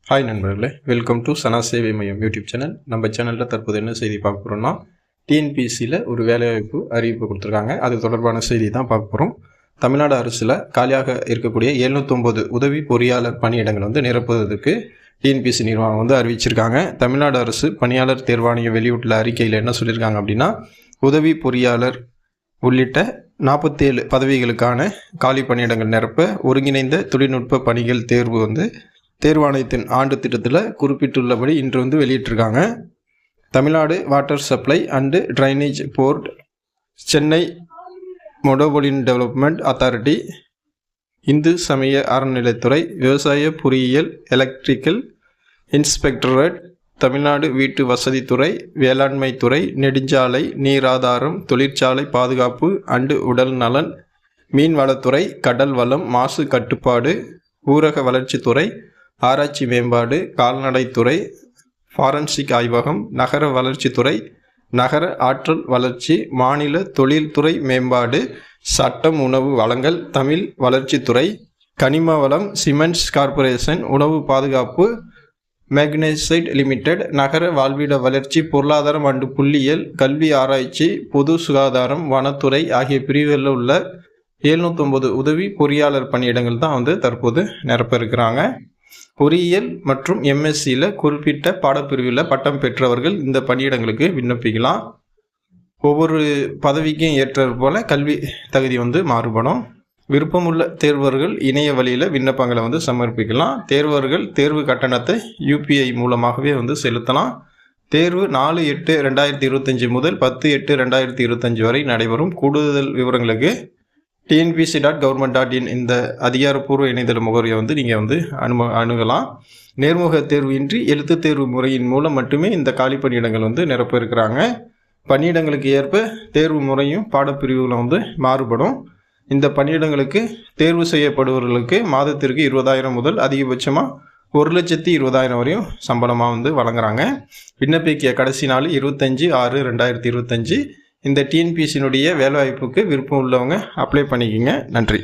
Hi நண்பர்களே, welcome to சனா சேவை மையம் யூடியூப் சேனல். நம்ம சேனலில் தற்போது என்ன செய்தி பார்க்க போகிறோம்னா, டிஎன்பிஎஸ்சியில் ஒரு வேலைவாய்ப்பு அறிவிப்பு கொடுத்துருக்காங்க. அது தொடர்பான செய்தி தான் பார்க்க போகிறோம். தமிழ்நாடு அரசில் காலியாக இருக்கக்கூடிய 709 உதவி பொறியாளர் பணியிடங்கள் நிரப்புவதற்கு டிஎன்பிஎஸ்சி நிர்வாகம் அறிவிச்சிருக்காங்க. தமிழ்நாடு அரசு பணியாளர் தேர்வாணையம் வெளியிட்டுள்ள அறிக்கையில் என்ன சொல்லியிருக்காங்க அப்படின்னா, உதவி பொறியாளர் உள்ளிட்ட 47 பதவிகளுக்கான காலி பணியிடங்கள் நிரப்ப ஒருங்கிணைந்த தொழில்நுட்ப பணிகள் தேர்வு தேர்வாணையத்தின் ஆண்டு திட்டத்தில் குறிப்பிட்டுள்ளபடி இன்று வெளியிட்டிருக்காங்க. Tamil Nadu water supply and drainage board, Chennai metropolitan development authority, Hindu சமய அறநிலைத்துறை, விவசாய பொறியியல், எலக்ட்ரிக்கல் இன்ஸ்பெக்டரேட், தமிழ்நாடு வீட்டு வசதித்துறை, வேளாண்மை துறை, நெடுஞ்சாலை, நீராதாரம், தொழிற்சாலை பாதுகாப்பு அண்டு உடல் நலன், மீன்வளத்துறை, கடல் வளம், மாசு கட்டுப்பாடு, ஊரக வளர்ச்சித்துறை, ஆராய்ச்சி மேம்பாடு, கால்நடைத்துறை, ஃபாரன்சிக் ஆய்வகம், நகர வளர்ச்சித்துறை, நகர ஆற்றல் வளர்ச்சி, மாநில தொழில்துறை மேம்பாடு, சட்டம், உணவு வழங்கல், தமிழ் வளர்ச்சித்துறை, கனிம வளம், சிமெண்ட்ஸ் கார்ப்பரேஷன், உணவு பாதுகாப்பு, மேக்னசைட் லிமிடெட், நகர வாழ்விட வளர்ச்சி, பொருளாதாரம் அண்டு புள்ளியியல், கல்வி ஆராய்ச்சி, பொது சுகாதாரம், வனத்துறை ஆகிய பிரிவுகளில் உள்ள 709 உதவி பொறியாளர் பணியிடங்கள் தான் தற்போது நிரப்ப இருக்கிறாங்க. பொறியியல் மற்றும் எம்எஸ்சியில் குறிப்பிட்ட பாடப்பிரிவில் பட்டம் பெற்றவர்கள் இந்த பணியிடங்களுக்கு விண்ணப்பிக்கலாம். ஒவ்வொரு பதவிக்கும் ஏற்றது போல கல்வி தகுதி மாறுபடும். விருப்பமுள்ள தேர்வர்கள் இணைய வழியில் விண்ணப்பங்களை சமர்ப்பிக்கலாம். தேர்வர்கள் தேர்வு கட்டணத்தை UPI மூலமாகவே செலுத்தலாம். தேர்வு 4/8/2025 முதல் 10/8/2025 வரை நடைபெறும். கூடுதல் விவரங்களுக்கு tnpc.government.in இந்த அதிகாரப்பூர்வ இணையதள முகவரியை நீங்கள் அணுகலாம். நேர்முக தேர்வு இன்றி எழுத்து தேர்வு முறையின் மூலம் மட்டுமே இந்த காலி பணியிடங்கள் நிரப்ப இருக்கிறாங்க. பணியிடங்களுக்கு ஏற்ப தேர்வு முறையும் பாடப்பிரிவுகளும் மாறுபடும். இந்த பணியிடங்களுக்கு தேர்வு செய்யப்படுபவர்களுக்கு மாதத்திற்கு 20,000 முதல் அதிகபட்சமாக 1,20,000 வரையும் சம்பளமாக வழங்குறாங்க. விண்ணப்பிக்க கடைசி நாள் 25/6/2025. இந்த டிஎன்பிஎஸ்சியினுடைய வேலைவாய்ப்புக்கு விருப்பம் உள்ளவங்க அப்ளை பண்ணிக்கிங்க. நன்றி.